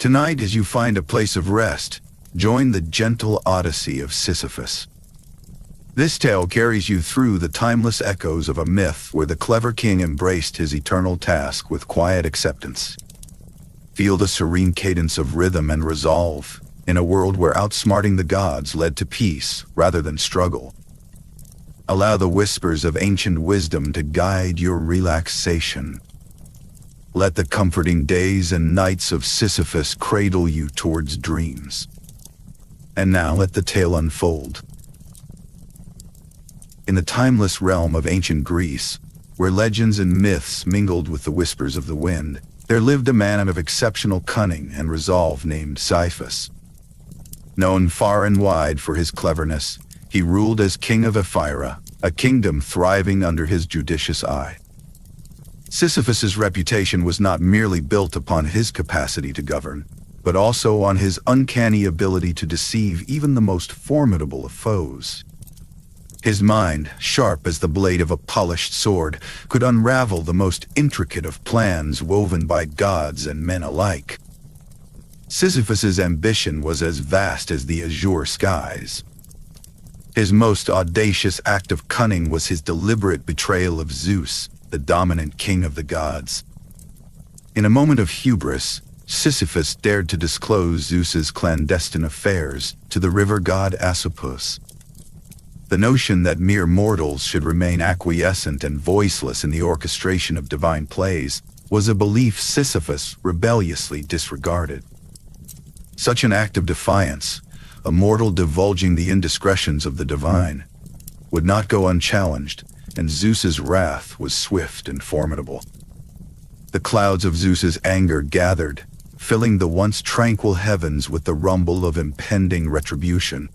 Tonight, as you find a place of rest, join the gentle odyssey of Sisyphus. This tale carries you through the timeless echoes of a myth where the clever king embraced his eternal task with quiet acceptance. Feel the serene cadence of rhythm and resolve in a world where outsmarting the gods led to peace rather than struggle. Allow the whispers of ancient wisdom to guide your relaxation. Let the comforting days and nights of Sisyphus cradle you towards dreams. And now let the tale unfold. In the timeless realm of ancient Greece, where legends and myths mingled with the whispers of the wind, there lived a man of exceptional cunning and resolve named Sisyphus. Known far and wide for his cleverness, he ruled as king of Ephyra, a kingdom thriving under his judicious eye. Sisyphus's reputation was not merely built upon his capacity to govern, but also on his uncanny ability to deceive even the most formidable of foes. His mind, sharp as the blade of a polished sword, could unravel the most intricate of plans woven by gods and men alike. Sisyphus's ambition was as vast as the azure skies. His most audacious act of cunning was his deliberate betrayal of Zeus, the dominant king of the gods. In a moment of hubris, Sisyphus dared to disclose Zeus's clandestine affairs to the river god Asopus. The notion that mere mortals should remain acquiescent and voiceless in the orchestration of divine plays was a belief Sisyphus rebelliously disregarded. Such an act of defiance, a mortal divulging the indiscretions of the divine, would not go unchallenged, and Zeus's wrath was swift and formidable. The clouds of Zeus's anger gathered, filling the once tranquil heavens with the rumble of impending retribution.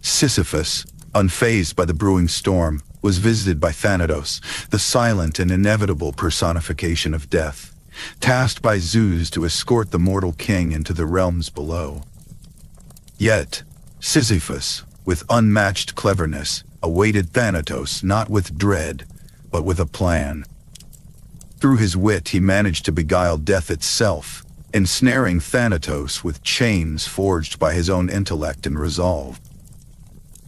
Sisyphus, unfazed by the brewing storm, was visited by Thanatos, the silent and inevitable personification of death, tasked by Zeus to escort the mortal king into the realms below. Yet, Sisyphus, with unmatched cleverness, awaited Thanatos not with dread, but with a plan. Through his wit he managed to beguile death itself, ensnaring Thanatos with chains forged by his own intellect and resolve.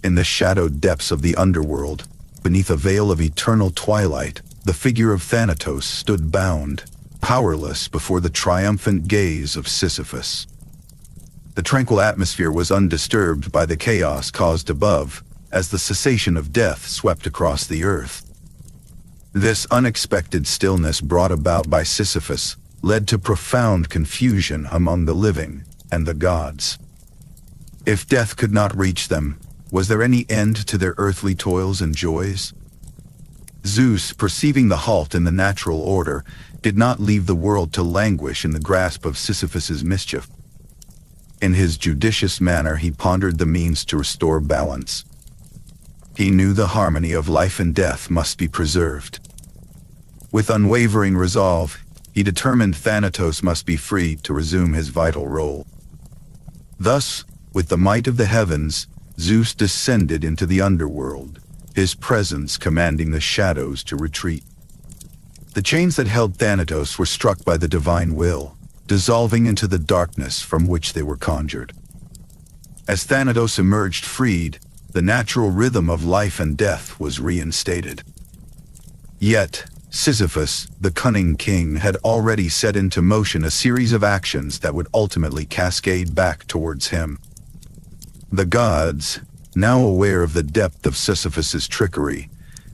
In the shadowed depths of the underworld, beneath a veil of eternal twilight, the figure of Thanatos stood bound, powerless before the triumphant gaze of Sisyphus. The tranquil atmosphere was undisturbed by the chaos caused above, as the cessation of death swept across the earth. This unexpected stillness brought about by Sisyphus led to profound confusion among the living and the gods. If death could not reach them, was there any end to their earthly toils and joys? Zeus, perceiving the halt in the natural order, did not leave the world to languish in the grasp of Sisyphus's mischief. In his judicious manner he pondered the means to restore balance. He knew the harmony of life and death must be preserved. With unwavering resolve, he determined Thanatos must be freed to resume his vital role. Thus, with the might of the heavens, Zeus descended into the underworld, his presence commanding the shadows to retreat. The chains that held Thanatos were struck by the divine will, dissolving into the darkness from which they were conjured. As Thanatos emerged freed, the natural rhythm of life and death was reinstated. Yet, Sisyphus, the cunning king, had already set into motion a series of actions that would ultimately cascade back towards him. The gods, now aware of the depth of Sisyphus's trickery,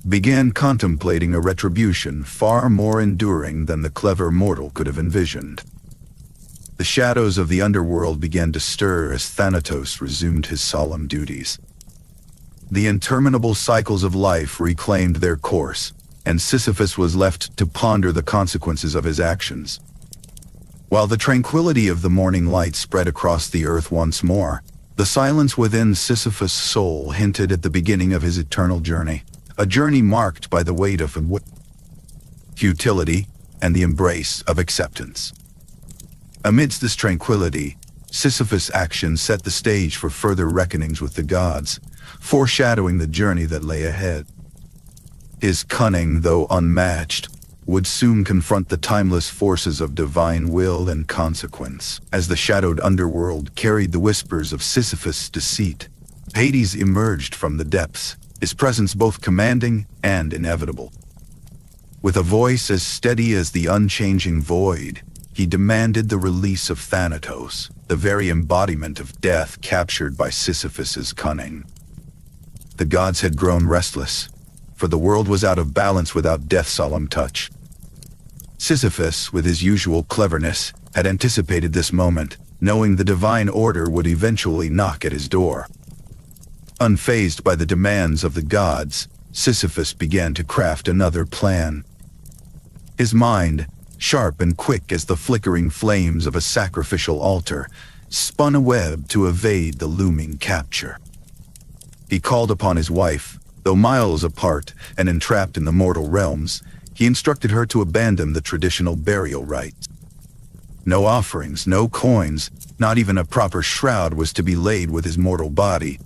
began contemplating a retribution far more enduring than the clever mortal could have envisioned. The shadows of the underworld began to stir as Thanatos resumed his solemn duties. The interminable cycles of life reclaimed their course, and Sisyphus was left to ponder the consequences of his actions. While the tranquility of the morning light spread across the earth once more, the silence within Sisyphus' soul hinted at the beginning of his eternal journey, a journey marked by the weight of futility and the embrace of acceptance. Amidst this tranquility, Sisyphus' actions set the stage for further reckonings with the gods, foreshadowing the journey that lay ahead. His cunning, though unmatched, would soon confront the timeless forces of divine will and consequence. As the shadowed underworld carried the whispers of Sisyphus' deceit, Hades emerged from the depths, his presence both commanding and inevitable. With a voice as steady as the unchanging void, he demanded the release of Thanatos, the very embodiment of death captured by Sisyphus' cunning. The gods had grown restless, for the world was out of balance without death's solemn touch. Sisyphus, with his usual cleverness, had anticipated this moment, knowing the divine order would eventually knock at his door. Unfazed by the demands of the gods, Sisyphus began to craft another plan. His mind, sharp and quick as the flickering flames of a sacrificial altar, spun a web to evade the looming capture. He called upon his wife, though miles apart and entrapped in the mortal realms. He instructed her to abandon the traditional burial rites. No offerings, no coins, not even a proper shroud was to be laid with his mortal body.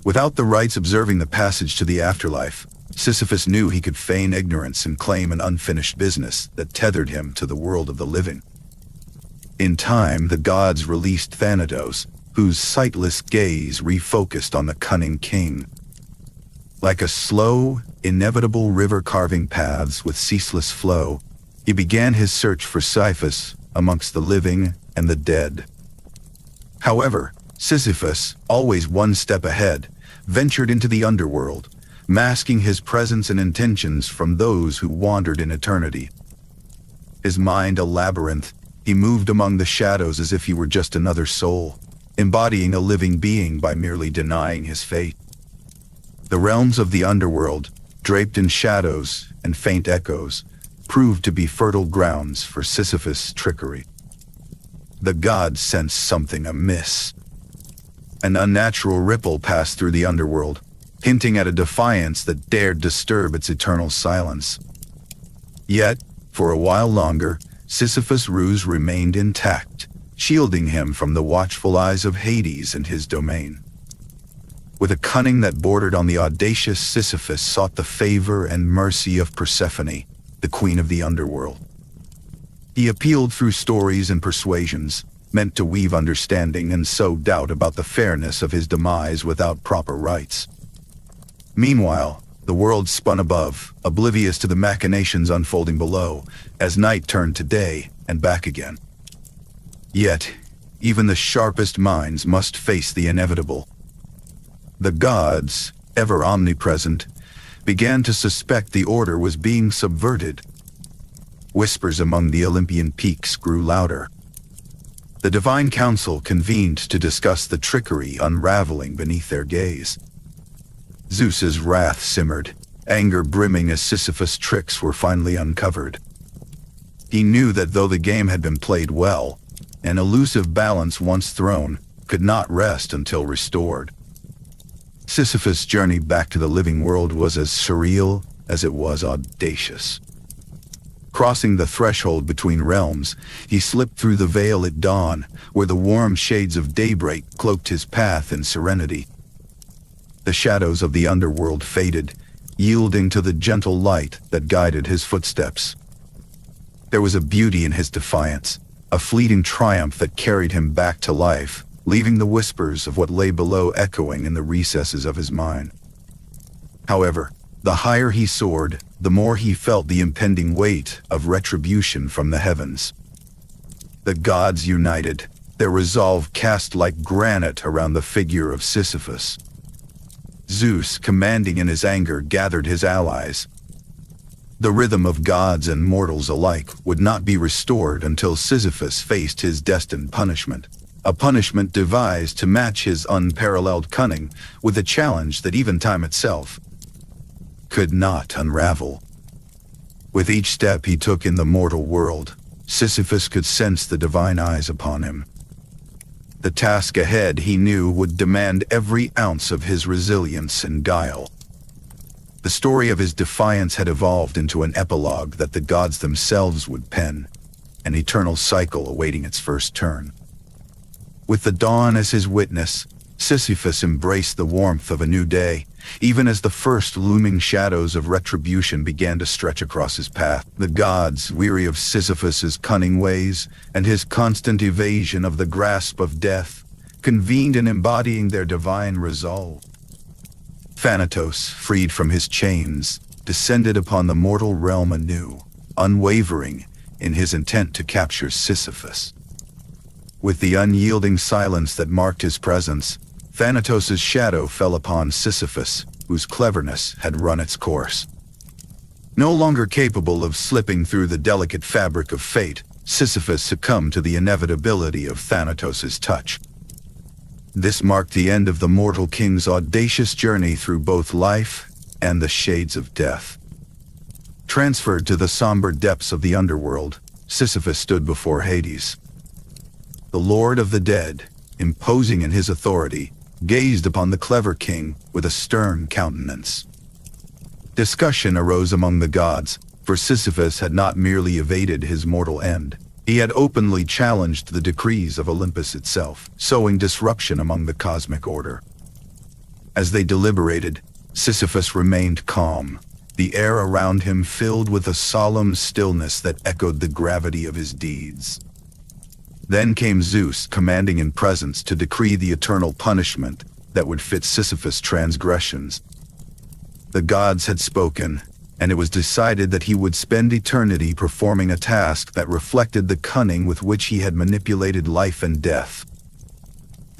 Without the rites observing the passage to the afterlife, Sisyphus knew he could feign ignorance and claim an unfinished business that tethered him to the world of the living. In time, the gods released Thanatos, whose sightless gaze refocused on the cunning king. Like a slow, inevitable river carving paths with ceaseless flow, he began his search for Sisyphus amongst the living and the dead. However, Sisyphus, always one step ahead, ventured into the underworld, masking his presence and intentions from those who wandered in eternity. His mind a labyrinth, he moved among the shadows as if he were just another soul, embodying a living being by merely denying his fate. The realms of the underworld, draped in shadows and faint echoes, proved to be fertile grounds for Sisyphus' trickery. The gods sensed something amiss. An unnatural ripple passed through the underworld, hinting at a defiance that dared disturb its eternal silence. Yet, for a while longer, Sisyphus' ruse remained intact, shielding him from the watchful eyes of Hades and his domain. With a cunning that bordered on the audacious, Sisyphus sought the favor and mercy of Persephone, the queen of the underworld. He appealed through stories and persuasions, meant to weave understanding and sow doubt about the fairness of his demise without proper rites. Meanwhile, the world spun above, oblivious to the machinations unfolding below, as night turned to day and back again. Yet, even the sharpest minds must face the inevitable. The gods, ever omnipresent, began to suspect the order was being subverted. Whispers among the Olympian peaks grew louder. The divine council convened to discuss the trickery unraveling beneath their gaze. Zeus's wrath simmered, anger brimming as Sisyphus' tricks were finally uncovered. He knew that though the game had been played well, an elusive balance once thrown could not rest until restored. Sisyphus' journey back to the living world was as surreal as it was audacious. Crossing the threshold between realms, he slipped through the veil at dawn, where the warm shades of daybreak cloaked his path in serenity. The shadows of the underworld faded, yielding to the gentle light that guided his footsteps. There was a beauty in his defiance, a fleeting triumph that carried him back to life, leaving the whispers of what lay below echoing in the recesses of his mind. However, the higher he soared, the more he felt the impending weight of retribution from the heavens. The gods united, their resolve cast like granite around the figure of Sisyphus. Zeus, commanding in his anger, gathered his allies. The rhythm of gods and mortals alike would not be restored until Sisyphus faced his destined punishment, a punishment devised to match his unparalleled cunning with a challenge that even time itself could not unravel. With each step he took in the mortal world, Sisyphus could sense the divine eyes upon him. The task ahead, he knew, would demand every ounce of his resilience and guile. The story of his defiance had evolved into an epilogue that the gods themselves would pen, an eternal cycle awaiting its first turn. With the dawn as his witness, Sisyphus embraced the warmth of a new day, even as the first looming shadows of retribution began to stretch across his path. The gods, weary of Sisyphus's cunning ways and his constant evasion of the grasp of death, convened in embodying their divine resolve. Thanatos, freed from his chains, descended upon the mortal realm anew, unwavering in his intent to capture Sisyphus. With the unyielding silence that marked his presence, Thanatos' shadow fell upon Sisyphus, whose cleverness had run its course. No longer capable of slipping through the delicate fabric of fate, Sisyphus succumbed to the inevitability of Thanatos' touch. This marked the end of the mortal king's audacious journey through both life and the shades of death. Transferred to the somber depths of the underworld, Sisyphus stood before Hades. The Lord of the Dead, imposing in his authority, gazed upon the clever king with a stern countenance. Discussion arose among the gods, for Sisyphus had not merely evaded his mortal end. He had openly challenged the decrees of Olympus itself, sowing disruption among the cosmic order. As they deliberated, Sisyphus remained calm, the air around him filled with a solemn stillness that echoed the gravity of his deeds. Then came Zeus, commanding in presence to decree the eternal punishment that would fit Sisyphus' transgressions. The gods had spoken, and it was decided that he would spend eternity performing a task that reflected the cunning with which he had manipulated life and death.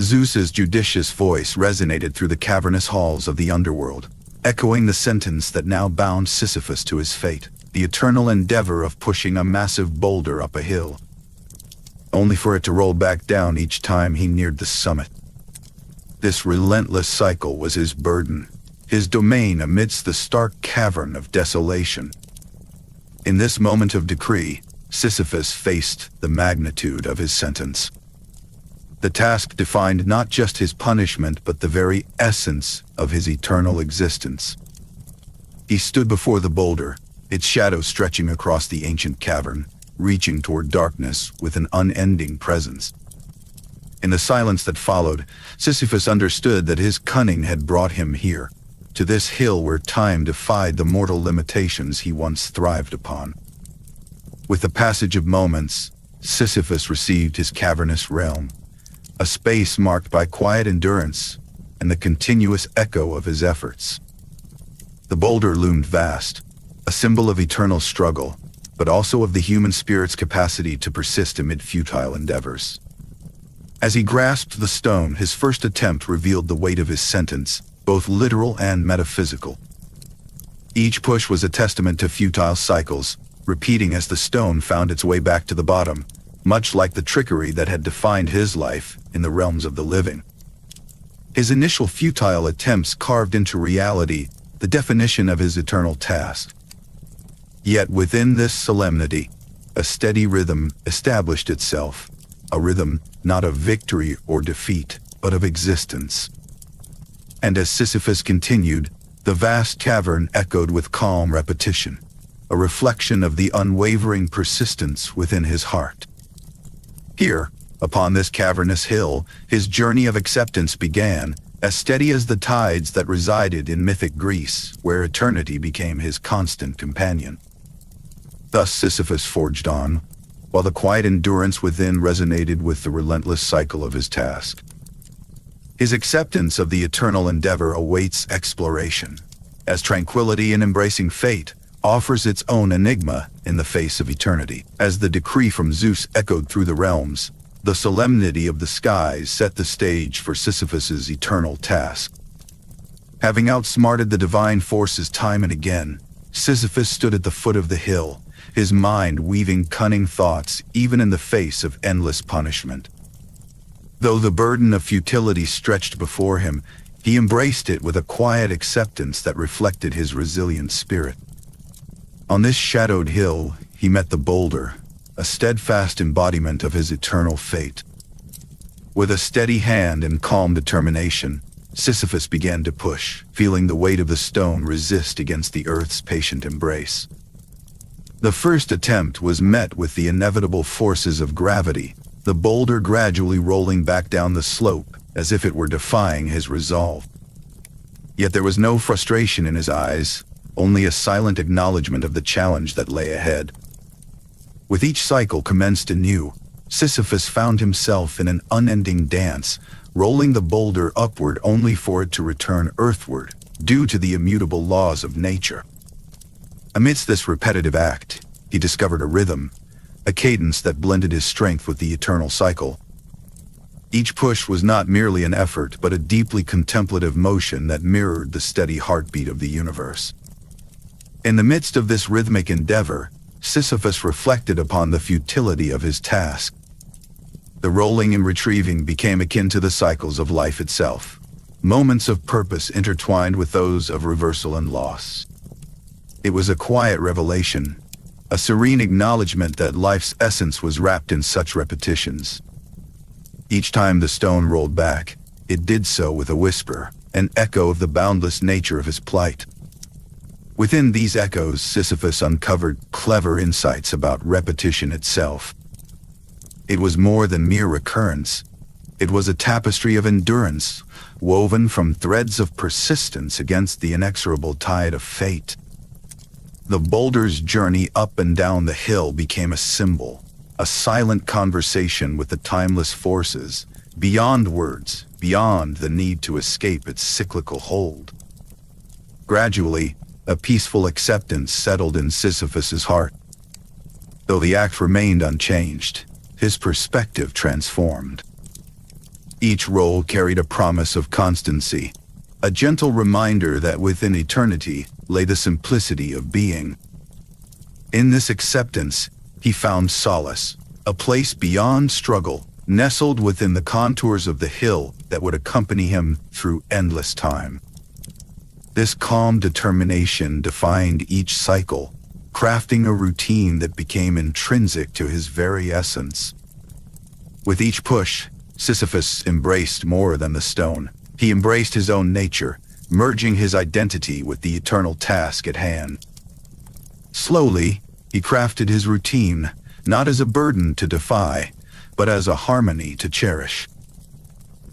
Zeus's judicious voice resonated through the cavernous halls of the underworld, echoing the sentence that now bound Sisyphus to his fate, the eternal endeavor of pushing a massive boulder up a hill, only for it to roll back down each time he neared the summit. This relentless cycle was his burden, his domain amidst the stark cavern of desolation. In this moment of decree, Sisyphus faced the magnitude of his sentence. The task defined not just his punishment but the very essence of his eternal existence. He stood before the boulder, its shadow stretching across the ancient cavern, reaching toward darkness with an unending presence. In the silence that followed, Sisyphus understood that his cunning had brought him here, to this hill where time defied the mortal limitations he once thrived upon. With the passage of moments, Sisyphus received his cavernous realm, a space marked by quiet endurance and the continuous echo of his efforts. The boulder loomed vast, a symbol of eternal struggle, but also of the human spirit's capacity to persist amid futile endeavors. As he grasped the stone, his first attempt revealed the weight of his sentence, both literal and metaphysical. Each push was a testament to futile cycles, repeating as the stone found its way back to the bottom, much like the trickery that had defined his life in the realms of the living. His initial futile attempts carved into reality the definition of his eternal task. Yet within this solemnity, a steady rhythm established itself, a rhythm not of victory or defeat, but of existence. And as Sisyphus continued, the vast cavern echoed with calm repetition, a reflection of the unwavering persistence within his heart. Here, upon this cavernous hill, his journey of acceptance began, as steady as the tides that resided in mythic Greece, where eternity became his constant companion. Thus Sisyphus forged on, while the quiet endurance within resonated with the relentless cycle of his task. His acceptance of the eternal endeavor awaits exploration, as tranquility in embracing fate offers its own enigma in the face of eternity. As the decree from Zeus echoed through the realms, the solemnity of the skies set the stage for Sisyphus's eternal task. Having outsmarted the divine forces time and again, Sisyphus stood at the foot of the hill, his mind weaving cunning thoughts even in the face of endless punishment. Though the burden of futility stretched before him, he embraced it with a quiet acceptance that reflected his resilient spirit. On this shadowed hill, he met the boulder, a steadfast embodiment of his eternal fate. With a steady hand and calm determination, Sisyphus began to push, feeling the weight of the stone resist against the earth's patient embrace. The first attempt was met with the inevitable forces of gravity, the boulder gradually rolling back down the slope as if it were defying his resolve. Yet there was no frustration in his eyes, only a silent acknowledgement of the challenge that lay ahead. With each cycle commenced anew, Sisyphus found himself in an unending dance, rolling the boulder upward only for it to return earthward, due to the immutable laws of nature. Amidst this repetitive act, he discovered a rhythm, a cadence that blended his strength with the eternal cycle. Each push was not merely an effort, but a deeply contemplative motion that mirrored the steady heartbeat of the universe. In the midst of this rhythmic endeavor, Sisyphus reflected upon the futility of his task. The rolling and retrieving became akin to the cycles of life itself, moments of purpose intertwined with those of reversal and loss. It was a quiet revelation, a serene acknowledgement that life's essence was wrapped in such repetitions. Each time the stone rolled back, it did so with a whisper, an echo of the boundless nature of his plight. Within these echoes, Sisyphus uncovered clever insights about repetition itself. It was more than mere recurrence. It was a tapestry of endurance, woven from threads of persistence against the inexorable tide of fate. The boulder's journey up and down the hill became a symbol, a silent conversation with the timeless forces, beyond words, beyond the need to escape its cyclical hold. Gradually, a peaceful acceptance settled in Sisyphus's heart. Though the act remained unchanged, his perspective transformed. Each roll carried a promise of constancy, a gentle reminder that within eternity lay the simplicity of being. In this acceptance, he found solace, a place beyond struggle, nestled within the contours of the hill that would accompany him through endless time. This calm determination defined each cycle, crafting a routine that became intrinsic to his very essence. With each push, Sisyphus embraced more than the stone. He embraced his own nature, merging his identity with the eternal task at hand. Slowly, he crafted his routine, not as a burden to defy, but as a harmony to cherish.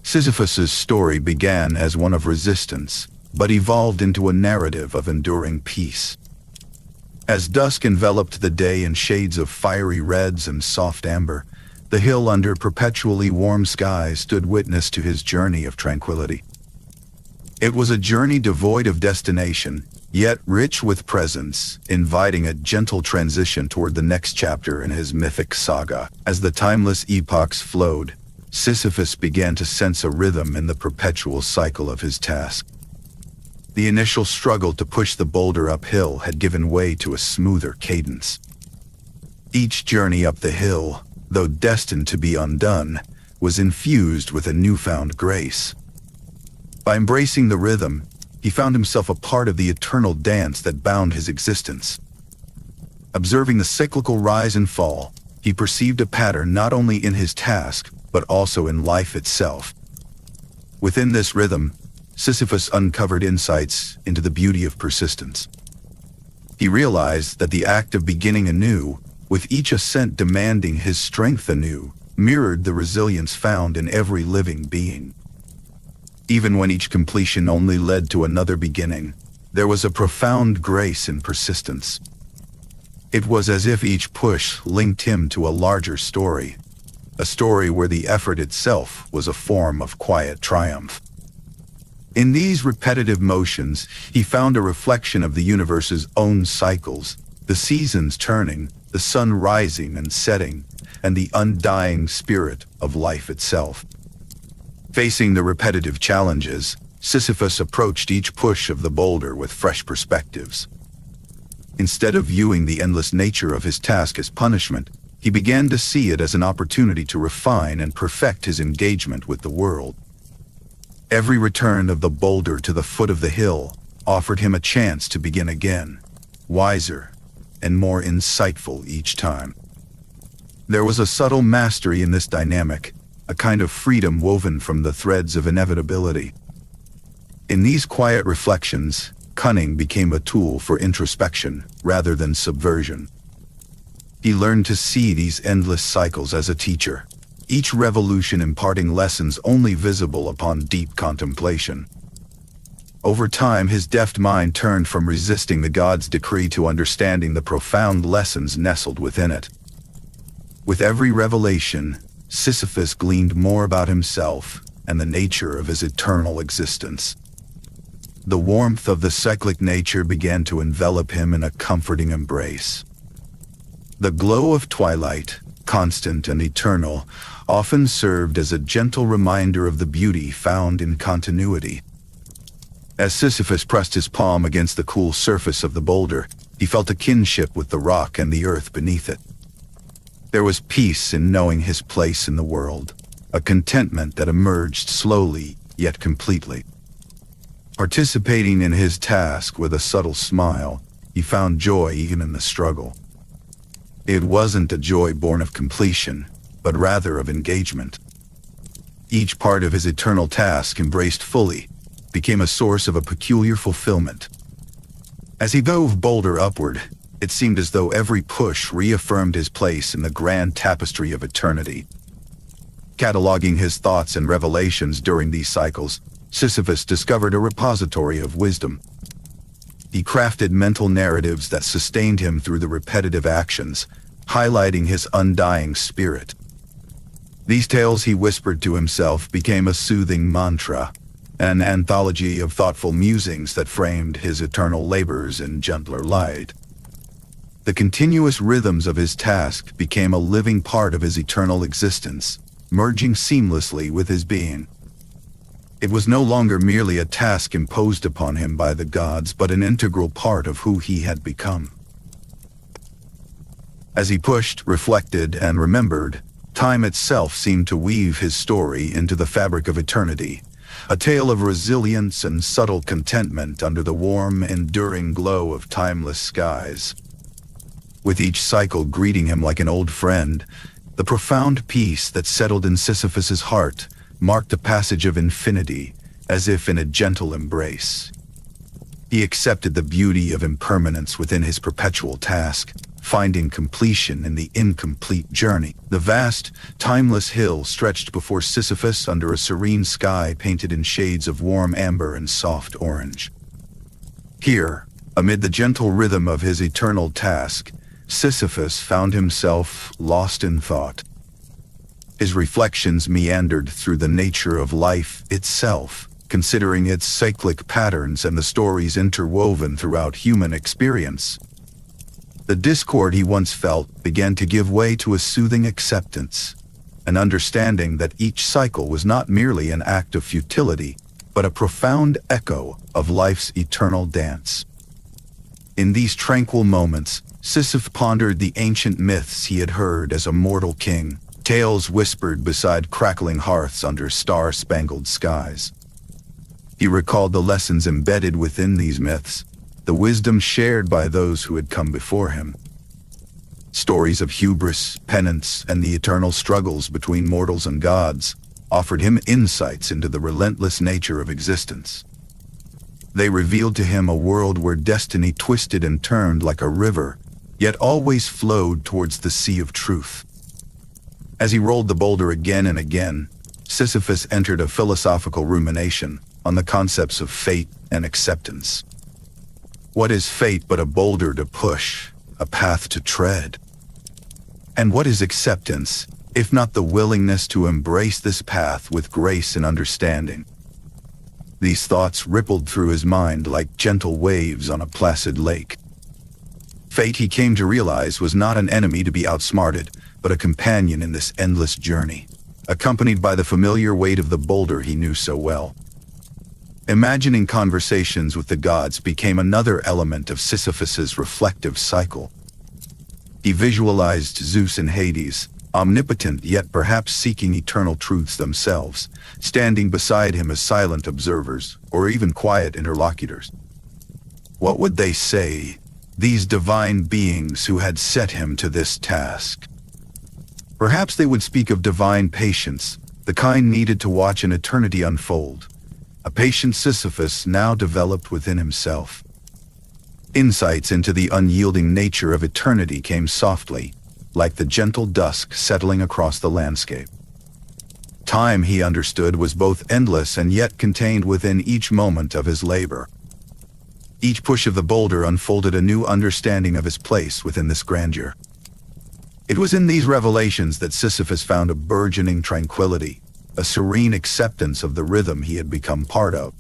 Sisyphus's story began as one of resistance, but evolved into a narrative of enduring peace. As dusk enveloped the day in shades of fiery reds and soft amber, the hill under perpetually warm skies stood witness to his journey of tranquility. It was a journey devoid of destination, yet rich with presence, inviting a gentle transition toward the next chapter in his mythic saga. As the timeless epochs flowed, Sisyphus began to sense a rhythm in the perpetual cycle of his task. The initial struggle to push the boulder uphill had given way to a smoother cadence. Each journey up the hill, though destined to be undone, was infused with a newfound grace. By embracing the rhythm, he found himself a part of the eternal dance that bound his existence. Observing the cyclical rise and fall, he perceived a pattern not only in his task, but also in life itself. Within this rhythm, Sisyphus uncovered insights into the beauty of persistence. He realized that the act of beginning anew, with each ascent demanding his strength anew, mirrored the resilience found in every living being. Even when each completion only led to another beginning, there was a profound grace in persistence. It was as if each push linked him to a larger story, a story where the effort itself was a form of quiet triumph. In these repetitive motions, he found a reflection of the universe's own cycles, the seasons turning, the sun rising and setting, and the undying spirit of life itself. Facing the repetitive challenges, Sisyphus approached each push of the boulder with fresh perspectives. Instead of viewing the endless nature of his task as punishment, he began to see it as an opportunity to refine and perfect his engagement with the world. Every return of the boulder to the foot of the hill offered him a chance to begin again, wiser and more insightful each time. There was a subtle mastery in this dynamic, a kind of freedom woven from the threads of inevitability. In these quiet reflections, cunning became a tool for introspection rather than subversion. He learned to see these endless cycles as a teacher, each revolution imparting lessons only visible upon deep contemplation. Over time, his deft mind turned from resisting the god's decree to understanding the profound lessons nestled within it. With every revelation, Sisyphus gleaned more about himself and the nature of his eternal existence. The warmth of the cyclic nature began to envelop him in a comforting embrace. The glow of twilight, constant and eternal, often served as a gentle reminder of the beauty found in continuity. As Sisyphus pressed his palm against the cool surface of the boulder, he felt a kinship with the rock and the earth beneath it. There was peace in knowing his place in the world, a contentment that emerged slowly yet completely. Participating in his task with a subtle smile, he found joy even in the struggle. It wasn't a joy born of completion, but rather of engagement. Each part of his eternal task, embraced fully, became a source of a peculiar fulfillment. As he dove boulder upward, it seemed as though every push reaffirmed his place in the grand tapestry of eternity. Cataloging his thoughts and revelations during these cycles, Sisyphus discovered a repository of wisdom. He crafted mental narratives that sustained him through the repetitive actions, highlighting his undying spirit. These tales he whispered to himself became a soothing mantra, an anthology of thoughtful musings that framed his eternal labors in gentler light. The continuous rhythms of his task became a living part of his eternal existence, merging seamlessly with his being. It was no longer merely a task imposed upon him by the gods, but an integral part of who he had become. As he pushed, reflected, and remembered, time itself seemed to weave his story into the fabric of eternity, a tale of resilience and subtle contentment under the warm, enduring glow of timeless skies. With each cycle greeting him like an old friend, the profound peace that settled in Sisyphus's heart marked a passage of infinity, as if in a gentle embrace. He accepted the beauty of impermanence within his perpetual task, finding completion in the incomplete journey. The vast, timeless hill stretched before Sisyphus under a serene sky painted in shades of warm amber and soft orange. Here, amid the gentle rhythm of his eternal task, Sisyphus found himself lost in thought. His reflections meandered through the nature of life itself, considering its cyclic patterns and the stories interwoven throughout human experience. The discord he once felt began to give way to a soothing acceptance, an understanding that each cycle was not merely an act of futility, but a profound echo of life's eternal dance. In these tranquil moments, Sisyphus pondered the ancient myths he had heard as a mortal king, tales whispered beside crackling hearths under star-spangled skies. He recalled the lessons embedded within these myths, the wisdom shared by those who had come before him. Stories of hubris, penance, and the eternal struggles between mortals and gods offered him insights into the relentless nature of existence. They revealed to him a world where destiny twisted and turned like a river, yet always flowed towards the sea of truth. As he rolled the boulder again and again, Sisyphus entered a philosophical rumination on the concepts of fate and acceptance. What is fate but a boulder to push, a path to tread? And what is acceptance, if not the willingness to embrace this path with grace and understanding? These thoughts rippled through his mind like gentle waves on a placid lake. Fate, he came to realize, was not an enemy to be outsmarted, but a companion in this endless journey, accompanied by the familiar weight of the boulder he knew so well. Imagining conversations with the gods became another element of Sisyphus's reflective cycle. He visualized Zeus and Hades, omnipotent yet perhaps seeking eternal truths themselves, standing beside him as silent observers, or even quiet interlocutors. What would they say, these divine beings who had set him to this task? Perhaps they would speak of divine patience, the kind needed to watch an eternity unfold. A patient Sisyphus now developed within himself. Insights into the unyielding nature of eternity came softly, like the gentle dusk settling across the landscape. Time, he understood, was both endless and yet contained within each moment of his labor. Each push of the boulder unfolded a new understanding of his place within this grandeur. It was in these revelations that Sisyphus found a burgeoning tranquility, a serene acceptance of the rhythm he had become part of.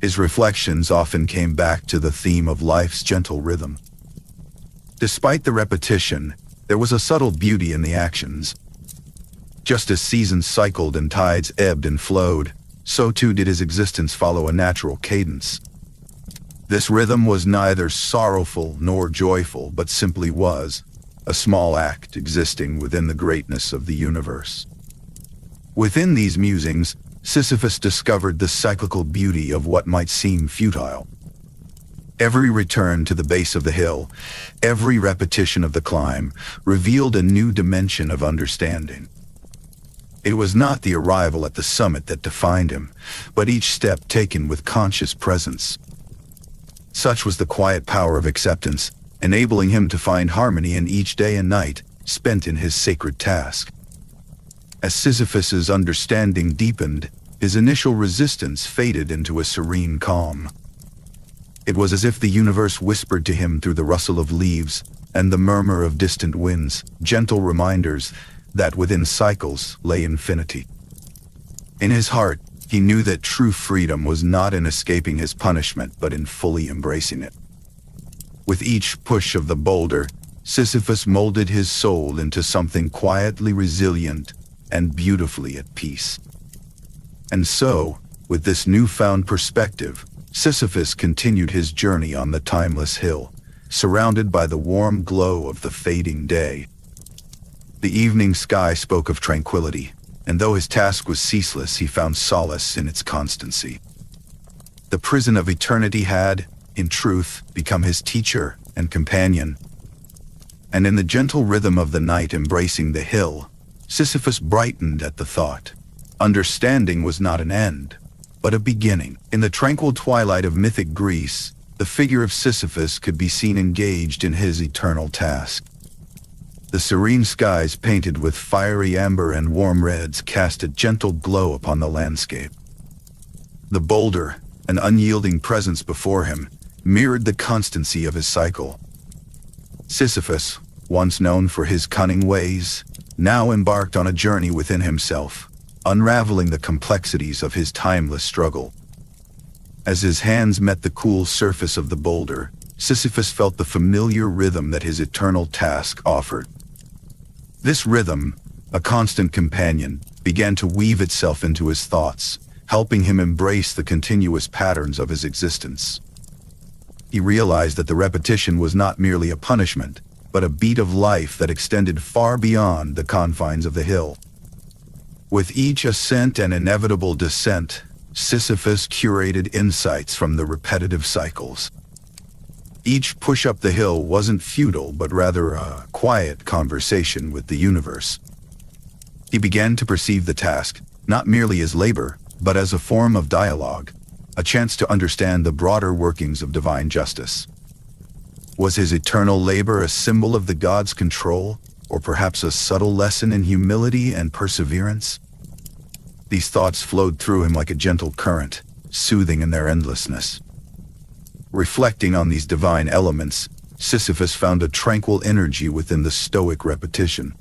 His reflections often came back to the theme of life's gentle rhythm. Despite the repetition, there was a subtle beauty in the actions. Just as seasons cycled and tides ebbed and flowed, so too did his existence follow a natural cadence. This rhythm was neither sorrowful nor joyful, but simply was, a small act existing within the greatness of the universe. Within these musings, Sisyphus discovered the cyclical beauty of what might seem futile. Every return to the base of the hill, every repetition of the climb, revealed a new dimension of understanding. It was not the arrival at the summit that defined him, but each step taken with conscious presence. Such was the quiet power of acceptance, enabling him to find harmony in each day and night spent in his sacred task. As Sisyphus's understanding deepened, his initial resistance faded into a serene calm. It was as if the universe whispered to him through the rustle of leaves and the murmur of distant winds, gentle reminders that within cycles lay infinity. In his heart, he knew that true freedom was not in escaping his punishment, but in fully embracing it. With each push of the boulder, Sisyphus molded his soul into something quietly resilient and beautifully at peace. And so, with this newfound perspective, Sisyphus continued his journey on the timeless hill, surrounded by the warm glow of the fading day. The evening sky spoke of tranquility, and though his task was ceaseless, he found solace in its constancy. The prison of eternity had, in truth, become his teacher and companion. And in the gentle rhythm of the night embracing the hill, Sisyphus brightened at the thought. Understanding was not an end, but a beginning. In the tranquil twilight of mythic Greece, the figure of Sisyphus could be seen engaged in his eternal task. The serene skies, painted with fiery amber and warm reds, cast a gentle glow upon the landscape. The boulder, an unyielding presence before him, mirrored the constancy of his cycle. Sisyphus, once known for his cunning ways, now embarked on a journey within himself, unraveling the complexities of his timeless struggle. As his hands met the cool surface of the boulder, Sisyphus felt the familiar rhythm that his eternal task offered. This rhythm, a constant companion, began to weave itself into his thoughts, helping him embrace the continuous patterns of his existence. He realized that the repetition was not merely a punishment, but a beat of life that extended far beyond the confines of the hill. With each ascent and inevitable descent, Sisyphus curated insights from the repetitive cycles. Each push up the hill wasn't futile, but rather a quiet conversation with the universe. He began to perceive the task, not merely as labor, but as a form of dialogue, a chance to understand the broader workings of divine justice. Was his eternal labor a symbol of the gods' control, or perhaps a subtle lesson in humility and perseverance? These thoughts flowed through him like a gentle current, soothing in their endlessness. Reflecting on these divine elements, Sisyphus found a tranquil energy within the stoic repetition.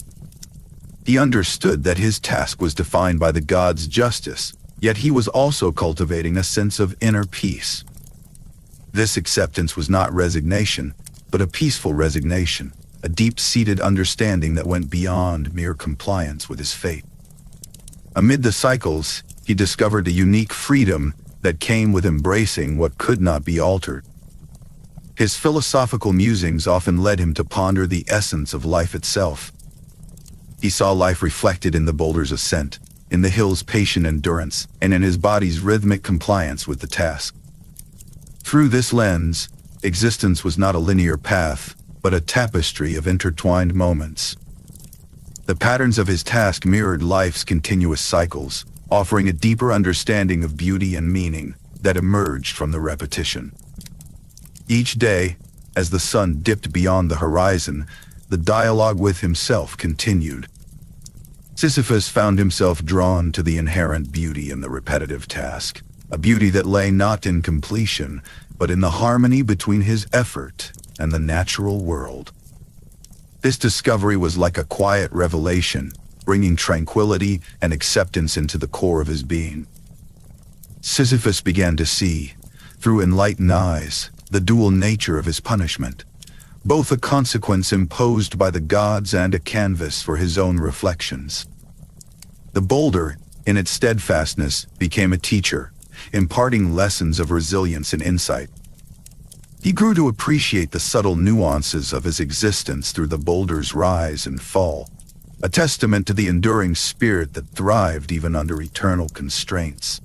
He understood that his task was defined by the gods' justice, yet he was also cultivating a sense of inner peace. This acceptance was not resignation, but a peaceful resignation, a deep-seated understanding that went beyond mere compliance with his fate. Amid the cycles, he discovered a unique freedom that came with embracing what could not be altered. His philosophical musings often led him to ponder the essence of life itself. He saw life reflected in the boulder's ascent, in the hill's patient endurance, and in his body's rhythmic compliance with the task. Through this lens, existence was not a linear path, but a tapestry of intertwined moments. The patterns of his task mirrored life's continuous cycles, offering a deeper understanding of beauty and meaning that emerged from the repetition. Each day, as the sun dipped beyond the horizon, the dialogue with himself continued. Sisyphus found himself drawn to the inherent beauty in the repetitive task, a beauty that lay not in completion, but in the harmony between his effort and the natural world. This discovery was like a quiet revelation, bringing tranquility and acceptance into the core of his being. Sisyphus began to see, through enlightened eyes, the dual nature of his punishment, both a consequence imposed by the gods and a canvas for his own reflections. The boulder, in its steadfastness, became a teacher, imparting lessons of resilience and insight. He grew to appreciate the subtle nuances of his existence through the boulder's rise and fall, a testament to the enduring spirit that thrived even under eternal constraints.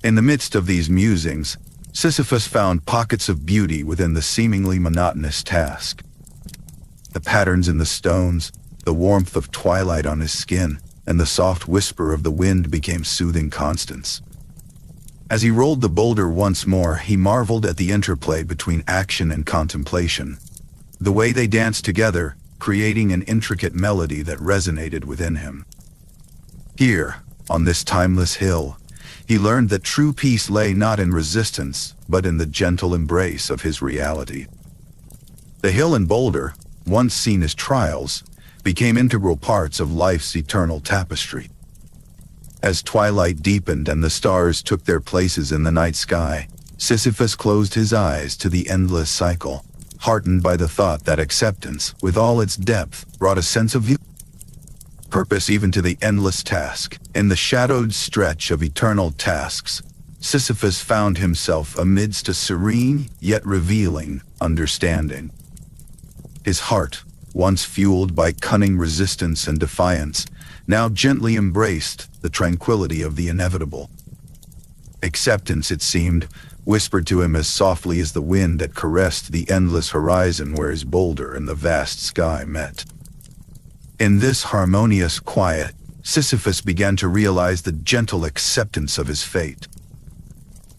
In the midst of these musings, Sisyphus found pockets of beauty within the seemingly monotonous task. The patterns in the stones, the warmth of twilight on his skin, and the soft whisper of the wind became soothing constants. As he rolled the boulder once more, he marveled at the interplay between action and contemplation, the way they danced together, creating an intricate melody that resonated within him. Here, on this timeless hill, he learned that true peace lay not in resistance, but in the gentle embrace of his reality. The hill and boulder, once seen as trials, became integral parts of life's eternal tapestry. As twilight deepened and the stars took their places in the night sky, Sisyphus closed his eyes to the endless cycle, heartened by the thought that acceptance, with all its depth, brought a sense of purpose even to the endless task. In the shadowed stretch of eternal tasks, Sisyphus found himself amidst a serene yet revealing understanding. His heart, once fueled by cunning resistance and defiance, now gently embraced the tranquility of the inevitable. Acceptance, it seemed, whispered to him as softly as the wind that caressed the endless horizon where his boulder and the vast sky met. In this harmonious quiet, Sisyphus began to realize the gentle acceptance of his fate.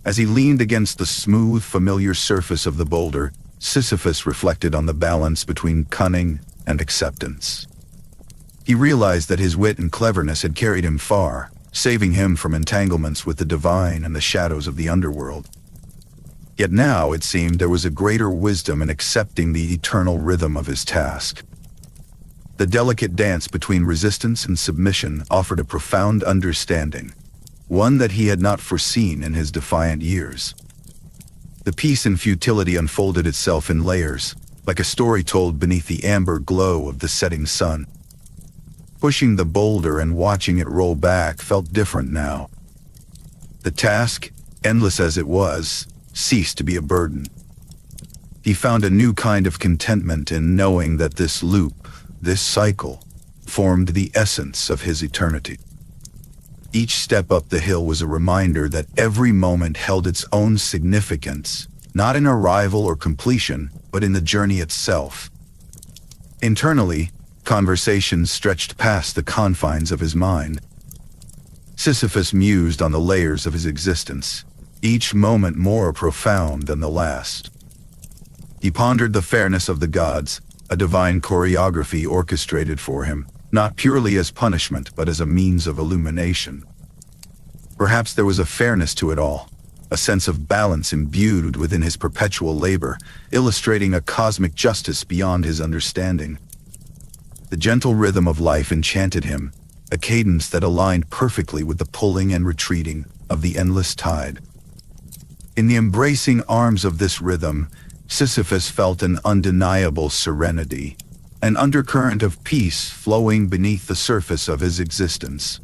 As he leaned against the smooth, familiar surface of the boulder, Sisyphus reflected on the balance between cunning and acceptance. He realized that his wit and cleverness had carried him far, saving him from entanglements with the divine and the shadows of the underworld. Yet now, it seemed, there was a greater wisdom in accepting the eternal rhythm of his task. The delicate dance between resistance and submission offered a profound understanding, one that he had not foreseen in his defiant years. The peace and futility unfolded itself in layers, like a story told beneath the amber glow of the setting sun. Pushing the boulder and watching it roll back felt different now. The task, endless as it was, ceased to be a burden. He found a new kind of contentment in knowing that this loop, this cycle, formed the essence of his eternity. Each step up the hill was a reminder that every moment held its own significance, not in arrival or completion, but in the journey itself. Internally, conversations stretched past the confines of his mind. Sisyphus mused on the layers of his existence, each moment more profound than the last. He pondered the fairness of the gods, a divine choreography orchestrated for him, not purely as punishment but as a means of illumination. Perhaps there was a fairness to it all, a sense of balance imbued within his perpetual labor, illustrating a cosmic justice beyond his understanding. The gentle rhythm of life enchanted him, a cadence that aligned perfectly with the pulling and retreating of the endless tide. In the embracing arms of this rhythm, Sisyphus felt an undeniable serenity, an undercurrent of peace flowing beneath the surface of his existence.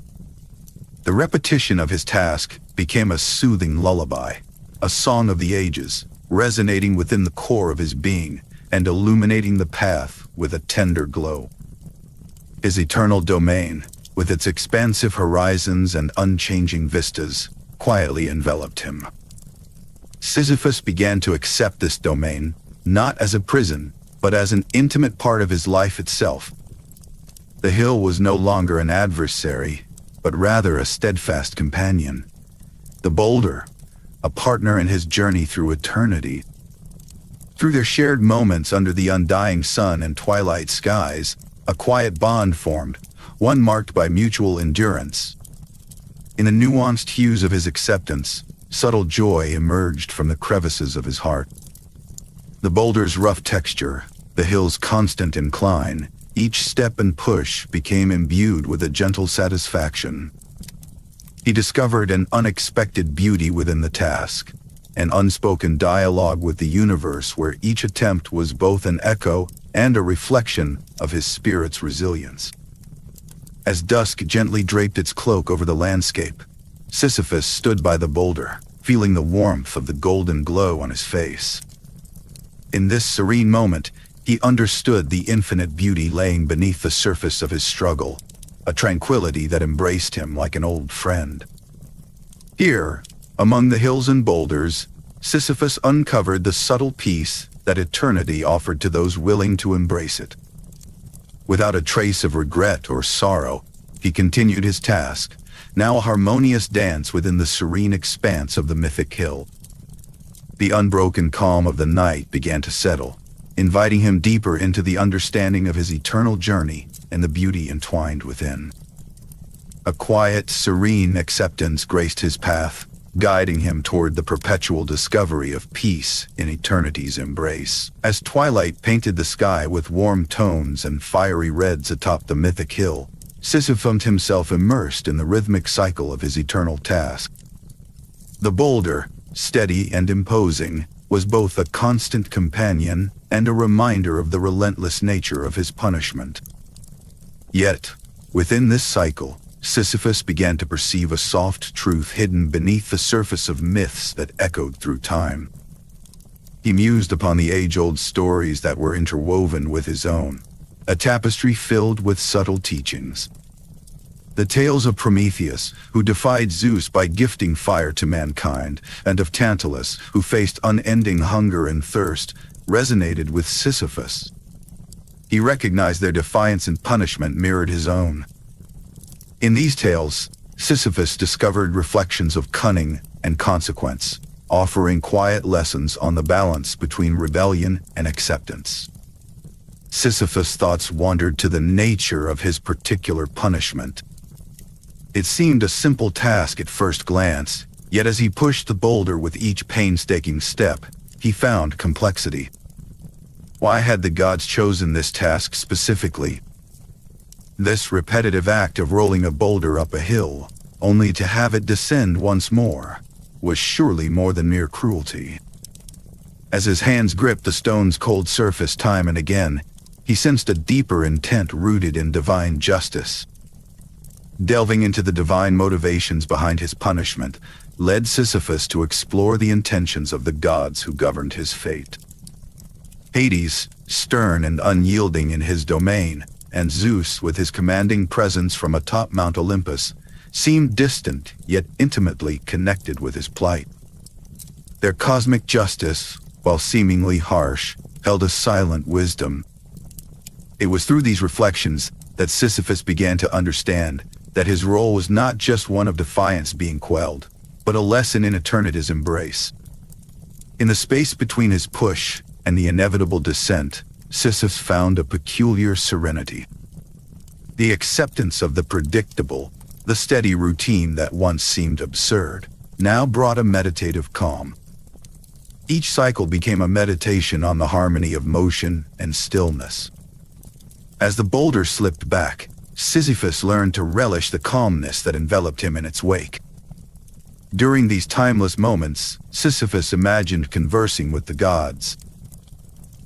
The repetition of his task became a soothing lullaby, a song of the ages, resonating within the core of his being and illuminating the path with a tender glow. His eternal domain, with its expansive horizons and unchanging vistas, quietly enveloped him. Sisyphus began to accept this domain, not as a prison, but as an intimate part of his life itself. The hill was no longer an adversary, but rather a steadfast companion. The boulder, a partner in his journey through eternity. Through their shared moments under the undying sun and twilight skies, a quiet bond formed, one marked by mutual endurance. In the nuanced hues of his acceptance, subtle joy emerged from the crevices of his heart. The boulder's rough texture, the hill's constant incline, each step and push became imbued with a gentle satisfaction. He discovered an unexpected beauty within the task, an unspoken dialogue with the universe where each attempt was both an echo and a reflection of his spirit's resilience. As dusk gently draped its cloak over the landscape, Sisyphus stood by the boulder, feeling the warmth of the golden glow on his face. In this serene moment, he understood the infinite beauty laying beneath the surface of his struggle, a tranquility that embraced him like an old friend. Here, among the hills and boulders, Sisyphus uncovered the subtle peace that eternity offered to those willing to embrace it. Without a trace of regret or sorrow, he continued his task, now a harmonious dance within the serene expanse of the mythic hill. The unbroken calm of the night began to settle, inviting him deeper into the understanding of his eternal journey and the beauty entwined within. A quiet, serene acceptance graced his path, guiding him toward the perpetual discovery of peace in eternity's embrace. As twilight painted the sky with warm tones and fiery reds atop the mythic hill, Sisyphus found himself immersed in the rhythmic cycle of his eternal task. The boulder, steady and imposing, was both a constant companion and a reminder of the relentless nature of his punishment. Yet, within this cycle, Sisyphus began to perceive a soft truth hidden beneath the surface of myths that echoed through time. He mused upon the age-old stories that were interwoven with his own, a tapestry filled with subtle teachings. The tales of Prometheus, who defied Zeus by gifting fire to mankind, and of Tantalus, who faced unending hunger and thirst, resonated with Sisyphus. He recognized their defiance and punishment mirrored his own. In these tales, Sisyphus discovered reflections of cunning and consequence, offering quiet lessons on the balance between rebellion and acceptance. Sisyphus' thoughts wandered to the nature of his particular punishment. It seemed a simple task at first glance, yet as he pushed the boulder with each painstaking step, he found complexity. Why had the gods chosen this task specifically? This repetitive act of rolling a boulder up a hill, only to have it descend once more, was surely more than mere cruelty. As his hands gripped the stone's cold surface time and again, he sensed a deeper intent rooted in divine justice. Delving into the divine motivations behind his punishment led Sisyphus to explore the intentions of the gods who governed his fate. Hades, stern and unyielding in his domain, and Zeus, with his commanding presence from atop Mount Olympus, seemed distant yet intimately connected with his plight. Their cosmic justice, while seemingly harsh, held a silent wisdom. It was through these reflections that Sisyphus began to understand that his role was not just one of defiance being quelled, but a lesson in eternity's embrace. In the space between his push and the inevitable descent, Sisyphus found a peculiar serenity. The acceptance of the predictable, the steady routine that once seemed absurd, now brought a meditative calm. Each cycle became a meditation on the harmony of motion and stillness. As the boulder slipped back, Sisyphus learned to relish the calmness that enveloped him in its wake. During these timeless moments, Sisyphus imagined conversing with the gods.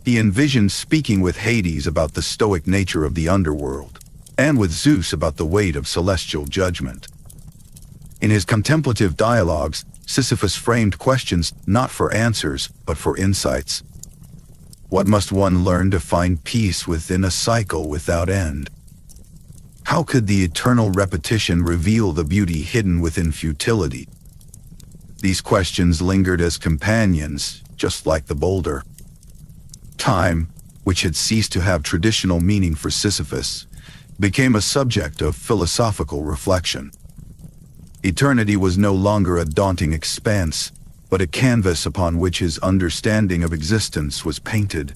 He envisioned speaking with Hades about the stoic nature of the underworld, and with Zeus about the weight of celestial judgment. In his contemplative dialogues, Sisyphus framed questions not for answers, but for insights. What must one learn to find peace within a cycle without end? How could the eternal repetition reveal the beauty hidden within futility? These questions lingered as companions, just like the boulder. Time, which had ceased to have traditional meaning for Sisyphus, became a subject of philosophical reflection. Eternity was no longer a daunting expanse, but a canvas upon which his understanding of existence was painted.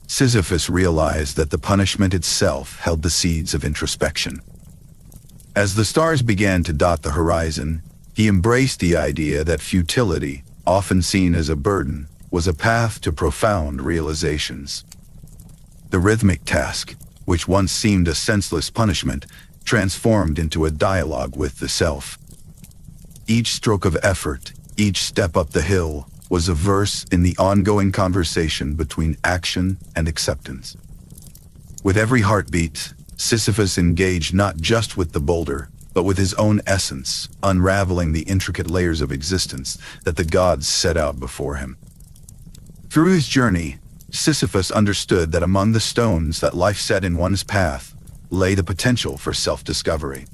Sisyphus realized that the punishment itself held the seeds of introspection. As the stars began to dot the horizon, he embraced the idea that futility, often seen as a burden, was a path to profound realizations. The rhythmic task, which once seemed a senseless punishment, transformed into a dialogue with the self. Each stroke of effort, each step up the hill, was a verse in the ongoing conversation between action and acceptance. With every heartbeat, Sisyphus engaged not just with the boulder, but with his own essence, unraveling the intricate layers of existence that the gods set out before him. Through his journey, Sisyphus understood that among the stones that life set in one's path lay the potential for self-discovery.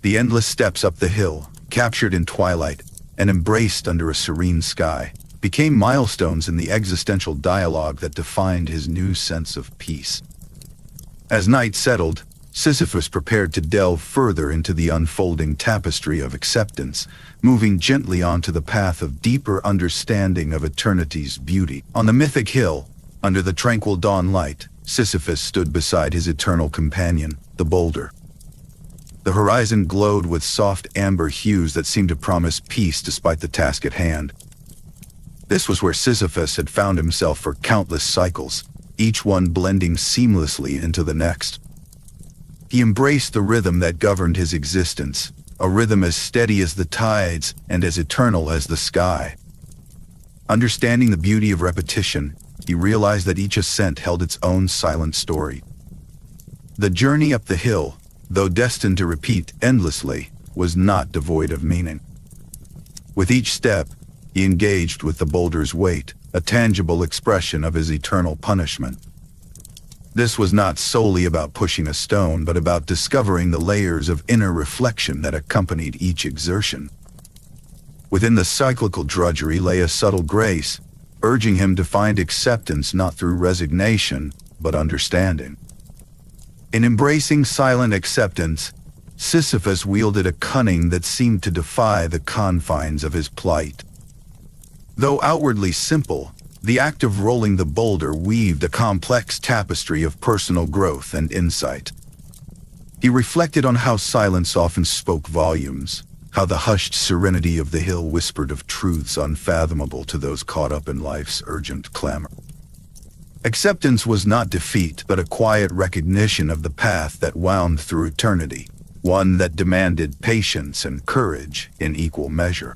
The endless steps up the hill, captured in twilight and embraced under a serene sky, became milestones in the existential dialogue that defined his new sense of peace. As night settled, Sisyphus prepared to delve further into the unfolding tapestry of acceptance, moving gently onto the path of deeper understanding of eternity's beauty. On the mythic hill, under the tranquil dawn light, Sisyphus stood beside his eternal companion, the boulder. The horizon glowed with soft amber hues that seemed to promise peace despite the task at hand. This was where Sisyphus had found himself for countless cycles, each one blending seamlessly into the next. He embraced the rhythm that governed his existence, a rhythm as steady as the tides and as eternal as the sky. Understanding the beauty of repetition, he realized that each ascent held its own silent story. The journey up the hill, though destined to repeat endlessly, was not devoid of meaning. With each step, he engaged with the boulder's weight, a tangible expression of his eternal punishment. This was not solely about pushing a stone, but about discovering the layers of inner reflection that accompanied each exertion. Within the cyclical drudgery lay a subtle grace, urging him to find acceptance not through resignation, but understanding. In embracing silent acceptance, Sisyphus wielded a cunning that seemed to defy the confines of his plight. Though outwardly simple, the act of rolling the boulder weaved a complex tapestry of personal growth and insight. He reflected on how silence often spoke volumes, how the hushed serenity of the hill whispered of truths unfathomable to those caught up in life's urgent clamor. Acceptance was not defeat, but a quiet recognition of the path that wound through eternity, one that demanded patience and courage in equal measure.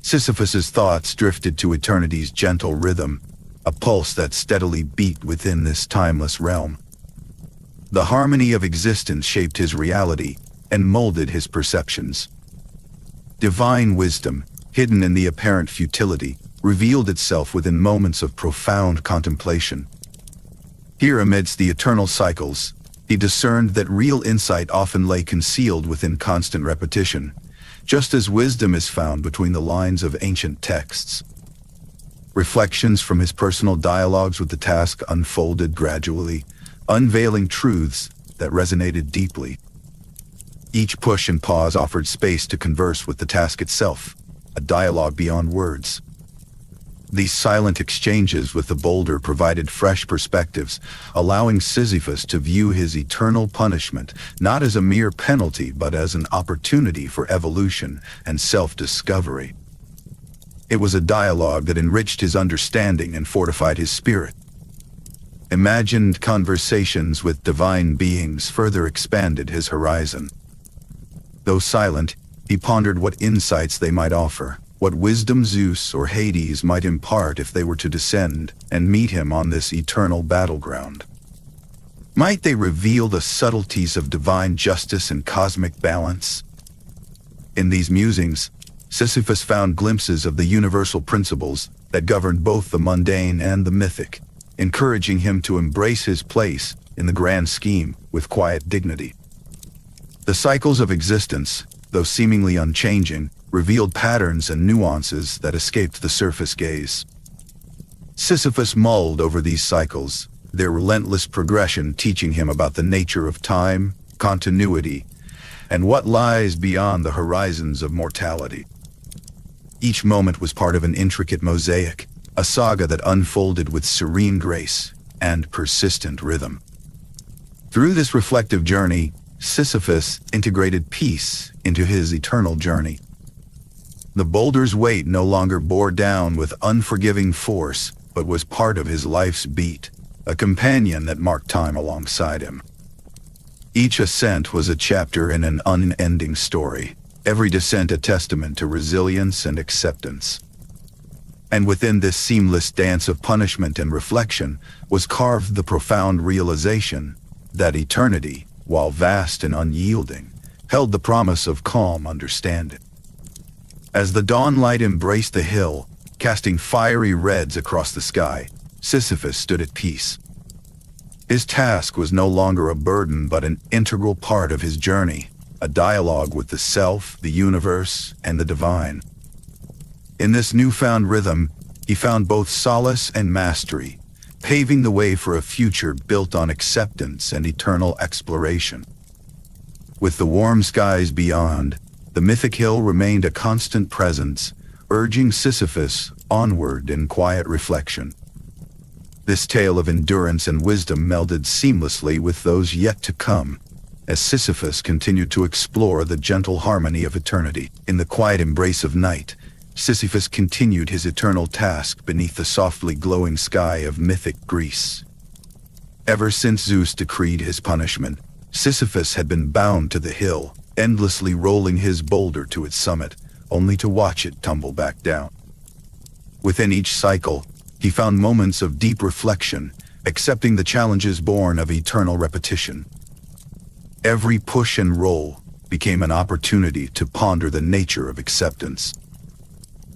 Sisyphus's thoughts drifted to eternity's gentle rhythm, a pulse that steadily beat within this timeless realm. The harmony of existence shaped his reality and molded his perceptions. Divine wisdom, hidden in the apparent futility, revealed itself within moments of profound contemplation. Here, amidst the eternal cycles, he discerned that real insight often lay concealed within constant repetition, just as wisdom is found between the lines of ancient texts. Reflections from his personal dialogues with the task unfolded gradually, unveiling truths that resonated deeply. Each push and pause offered space to converse with the task itself, a dialogue beyond words. These silent exchanges with the boulder provided fresh perspectives, allowing Sisyphus to view his eternal punishment not as a mere penalty but as an opportunity for evolution and self-discovery. It was a dialogue that enriched his understanding and fortified his spirit. Imagined conversations with divine beings further expanded his horizon. Though silent, he pondered what insights they might offer, what wisdom Zeus or Hades might impart if they were to descend and meet him on this eternal battleground. Might they reveal the subtleties of divine justice and cosmic balance? In these musings, Sisyphus found glimpses of the universal principles that governed both the mundane and the mythic, encouraging him to embrace his place in the grand scheme with quiet dignity. The cycles of existence, though seemingly unchanging, revealed patterns and nuances that escaped the surface gaze. Sisyphus mulled over these cycles, their relentless progression teaching him about the nature of time, continuity, and what lies beyond the horizons of mortality. Each moment was part of an intricate mosaic, a saga that unfolded with serene grace and persistent rhythm. Through this reflective journey, Sisyphus integrated peace into his eternal journey. The boulder's weight no longer bore down with unforgiving force, but was part of his life's beat, a companion that marked time alongside him. Each ascent was a chapter in an unending story, every descent a testament to resilience and acceptance. And within this seamless dance of punishment and reflection was carved the profound realization that eternity, while vast and unyielding, held the promise of calm understanding. As the dawn light embraced the hill, casting fiery reds across the sky, Sisyphus stood at peace. His task was no longer a burden but an integral part of his journey, a dialogue with the self, the universe, and the divine. In this newfound rhythm, he found both solace and mastery, paving the way for a future built on acceptance and eternal exploration. With the warm skies beyond, the mythic hill remained a constant presence, urging Sisyphus onward in quiet reflection. This tale of endurance and wisdom melded seamlessly with those yet to come, as Sisyphus continued to explore the gentle harmony of eternity. In the quiet embrace of night, Sisyphus continued his eternal task beneath the softly glowing sky of mythic Greece. Ever since Zeus decreed his punishment, Sisyphus had been bound to the hill, endlessly rolling his boulder to its summit, only to watch it tumble back down. Within each cycle, he found moments of deep reflection, accepting the challenges born of eternal repetition. Every push and roll became an opportunity to ponder the nature of acceptance.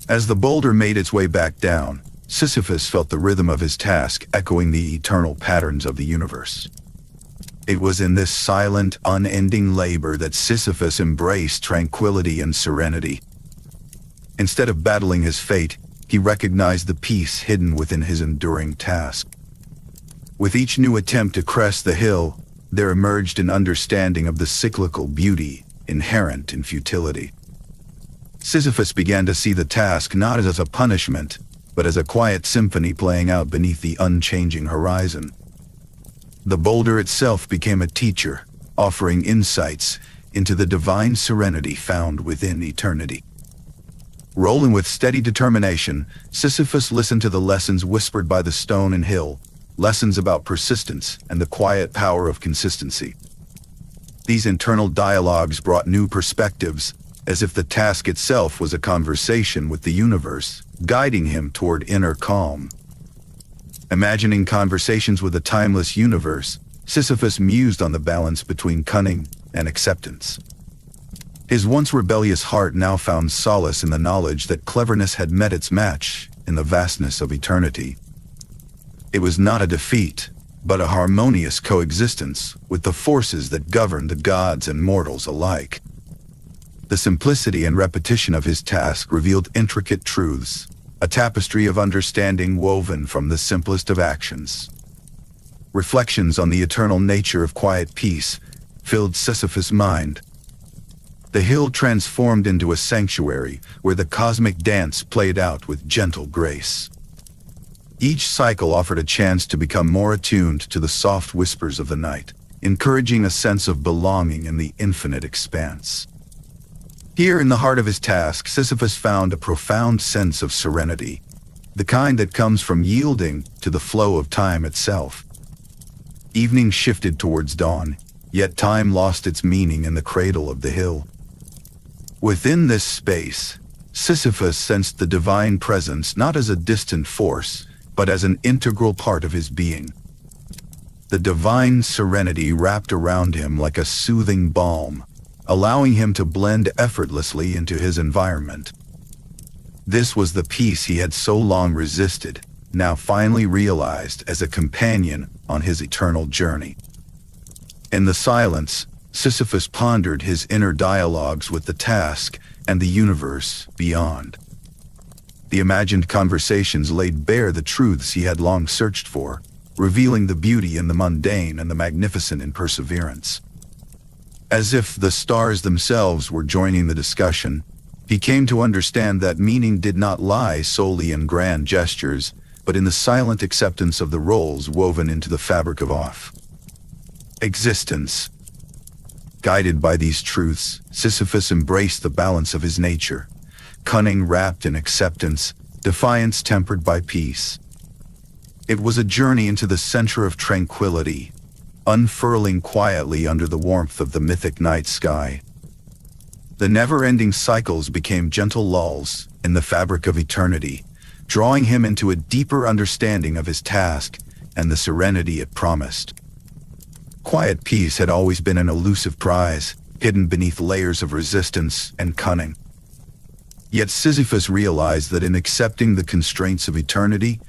As the boulder made its way back down, Sisyphus felt the rhythm of his task echoing the eternal patterns of the universe. It was in this silent, unending labor that Sisyphus embraced tranquility and serenity. Instead of battling his fate, he recognized the peace hidden within his enduring task. With each new attempt to crest the hill, there emerged an understanding of the cyclical beauty inherent in futility. Sisyphus began to see the task not as a punishment, but as a quiet symphony playing out beneath the unchanging horizon. The boulder itself became a teacher, offering insights into the divine serenity found within eternity. Rolling with steady determination, Sisyphus listened to the lessons whispered by the stone and hill, lessons about persistence and the quiet power of consistency. These internal dialogues brought new perspectives, as if the task itself was a conversation with the universe, guiding him toward inner calm. Imagining conversations with a timeless universe, Sisyphus mused on the balance between cunning and acceptance. His once rebellious heart now found solace in the knowledge that cleverness had met its match in the vastness of eternity. It was not a defeat, but a harmonious coexistence with the forces that govern the gods and mortals alike. The simplicity and repetition of his task revealed intricate truths, a tapestry of understanding woven from the simplest of actions. Reflections on the eternal nature of quiet peace filled Sisyphus' mind. The hill transformed into a sanctuary where the cosmic dance played out with gentle grace. Each cycle offered a chance to become more attuned to the soft whispers of the night, encouraging a sense of belonging in the infinite expanse. Here in the heart of his task, Sisyphus found a profound sense of serenity, the kind that comes from yielding to the flow of time itself. Evening shifted towards dawn, yet time lost its meaning in the cradle of the hill. Within this space, Sisyphus sensed the divine presence not as a distant force, but as an integral part of his being. The divine serenity wrapped around him like a soothing balm, allowing him to blend effortlessly into his environment. This was the peace he had so long resisted, now finally realized as a companion on his eternal journey. In the silence, Sisyphus pondered his inner dialogues with the task and the universe beyond. The imagined conversations laid bare the truths he had long searched for, revealing the beauty in the mundane and the magnificent in perseverance. As if the stars themselves were joining the discussion, He came to understand that meaning did not lie solely in grand gestures, but in the silent acceptance of the roles woven into the fabric of existence. Guided by these truths, Sisyphus embraced the balance of his nature, cunning wrapped in acceptance, defiance tempered by peace. It was a journey into the center of tranquility, unfurling quietly under the warmth of the mythic night sky. The never-ending cycles became gentle lulls in the fabric of eternity, drawing him into a deeper understanding of his task and the serenity it promised. Quiet peace had always been an elusive prize, hidden beneath layers of resistance and cunning. Yet Sisyphus realized that in accepting the constraints of eternity,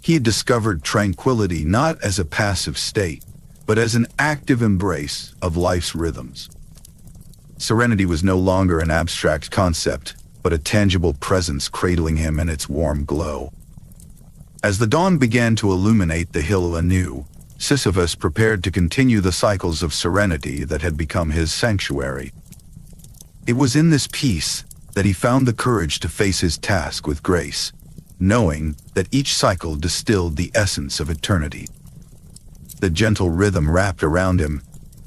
he had discovered tranquility not as a passive state, but as an active embrace of life's rhythms. Serenity was no longer an abstract concept, but a tangible presence cradling him in its warm glow. As the dawn began to illuminate the hill anew, Sisyphus prepared to continue the cycles of serenity that had become his sanctuary. It was in this peace that he found the courage to face his task with grace, knowing that each cycle distilled the essence of eternity. The gentle rhythm wrapped around him,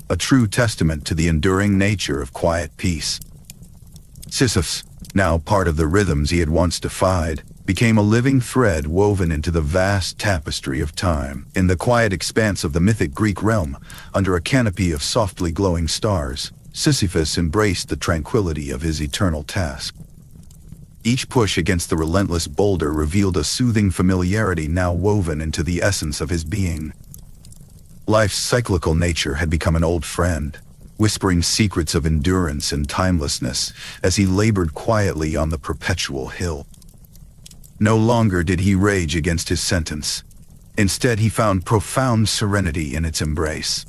a true testament to the enduring nature of quiet peace. Sisyphus, now part of the rhythms he had once defied, became a living thread woven into the vast tapestry of time. In the quiet expanse of the mythic Greek realm, under a canopy of softly glowing stars, Sisyphus embraced the tranquility of his eternal task. Each push against the relentless boulder revealed a soothing familiarity now woven into the essence of his being. Life's cyclical nature had become an old friend, whispering secrets of endurance and timelessness as he labored quietly on the perpetual hill. No longer did he rage against his sentence. Instead, he found profound serenity in its embrace.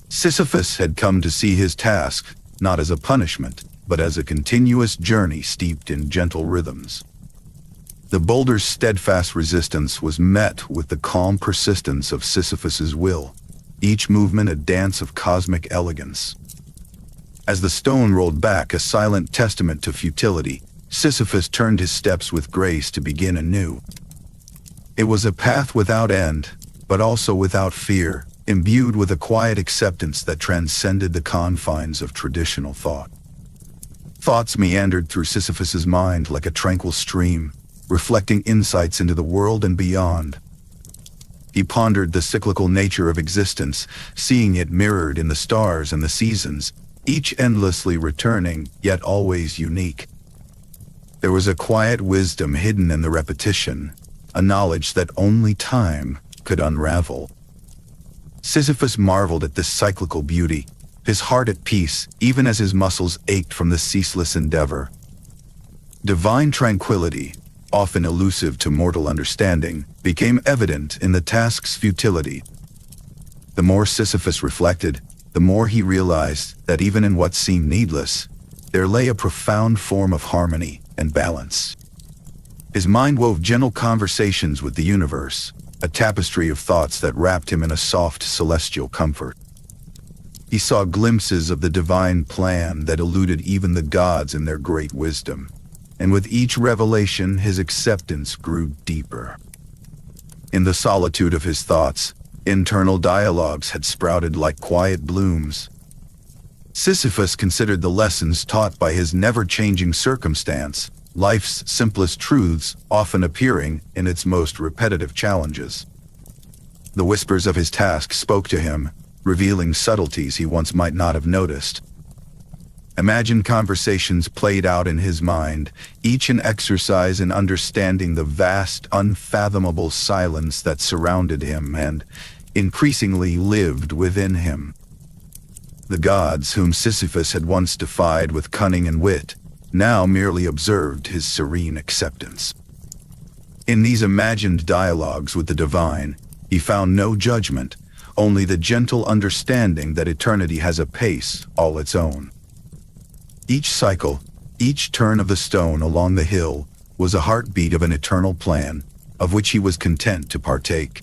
Sisyphus had come to see his task not as a punishment, but as a continuous journey steeped in gentle rhythms. The boulder's steadfast resistance was met with the calm persistence of Sisyphus's will, each movement a dance of cosmic elegance. As the stone rolled back, a silent testament to futility, Sisyphus turned his steps with grace to begin anew. It was a path without end, but also without fear, imbued with a quiet acceptance that transcended the confines of traditional thought. Thoughts meandered through Sisyphus's mind like a tranquil stream, reflecting insights into the world and beyond. He pondered the cyclical nature of existence, seeing it mirrored in the stars and the seasons, each endlessly returning, yet always unique. There was a quiet wisdom hidden in the repetition, a knowledge that only time could unravel. Sisyphus marveled at this cyclical beauty, his heart at peace even as his muscles ached from the ceaseless endeavor. Divine tranquility, often elusive to mortal understanding, became evident in the task's futility. The more Sisyphus reflected, the more he realized that even in what seemed needless, there lay a profound form of harmony and balance. His mind wove gentle conversations with the universe, a tapestry of thoughts that wrapped him in a soft celestial comfort. He saw glimpses of the divine plan that eluded even the gods in their great wisdom, and with each revelation his acceptance grew deeper. In the solitude of his thoughts, internal dialogues had sprouted like quiet blooms. Sisyphus considered the lessons taught by his never-changing circumstance, life's simplest truths often appearing in its most repetitive challenges. The whispers of his task spoke to him, revealing subtleties he once might not have noticed. Imagined conversations played out in his mind, each an exercise in understanding the vast, unfathomable silence that surrounded him and, increasingly, lived within him. The gods, whom Sisyphus had once defied with cunning and wit, now merely observed his serene acceptance. In these imagined dialogues with the divine, he found no judgment, only the gentle understanding that eternity has a pace all its own. Each cycle, each turn of the stone along the hill, was a heartbeat of an eternal plan, of which he was content to partake.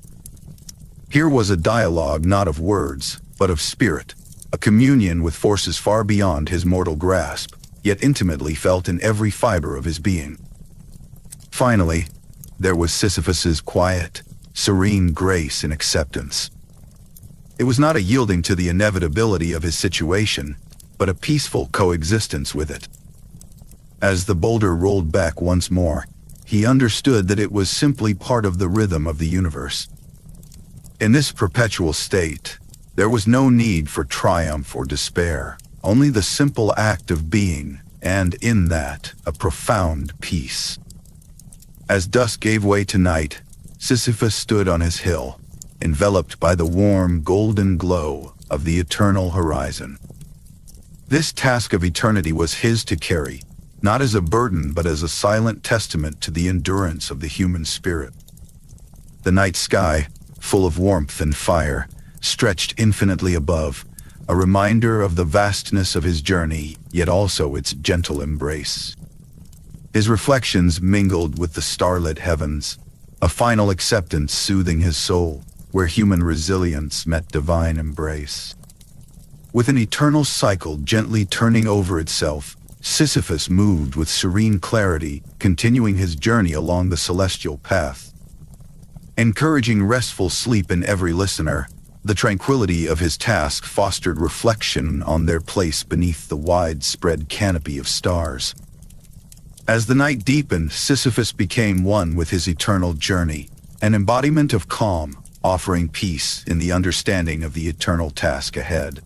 Here was a dialogue not of words, but of spirit, a communion with forces far beyond his mortal grasp, yet intimately felt in every fiber of his being. Finally, there was Sisyphus's quiet, serene grace and acceptance. It was not a yielding to the inevitability of his situation, but a peaceful coexistence with it. As the boulder rolled back once more, he understood that it was simply part of the rhythm of the universe. In this perpetual state, there was no need for triumph or despair, only the simple act of being, and in that, a profound peace. As dusk gave way to night, Sisyphus stood on his hill, enveloped by the warm, golden glow of the eternal horizon. This task of eternity was his to carry, not as a burden but as a silent testament to the endurance of the human spirit. The night sky, full of warmth and fire, stretched infinitely above, a reminder of the vastness of his journey, yet also its gentle embrace. His reflections mingled with the starlit heavens, a final acceptance soothing his soul, where human resilience met divine embrace. With an eternal cycle gently turning over itself, Sisyphus moved with serene clarity, continuing his journey along the celestial path. Encouraging restful sleep in every listener, the tranquility of his task fostered reflection on their place beneath the widespread canopy of stars. As the night deepened, Sisyphus became one with his eternal journey, an embodiment of calm, offering peace in the understanding of the eternal task ahead.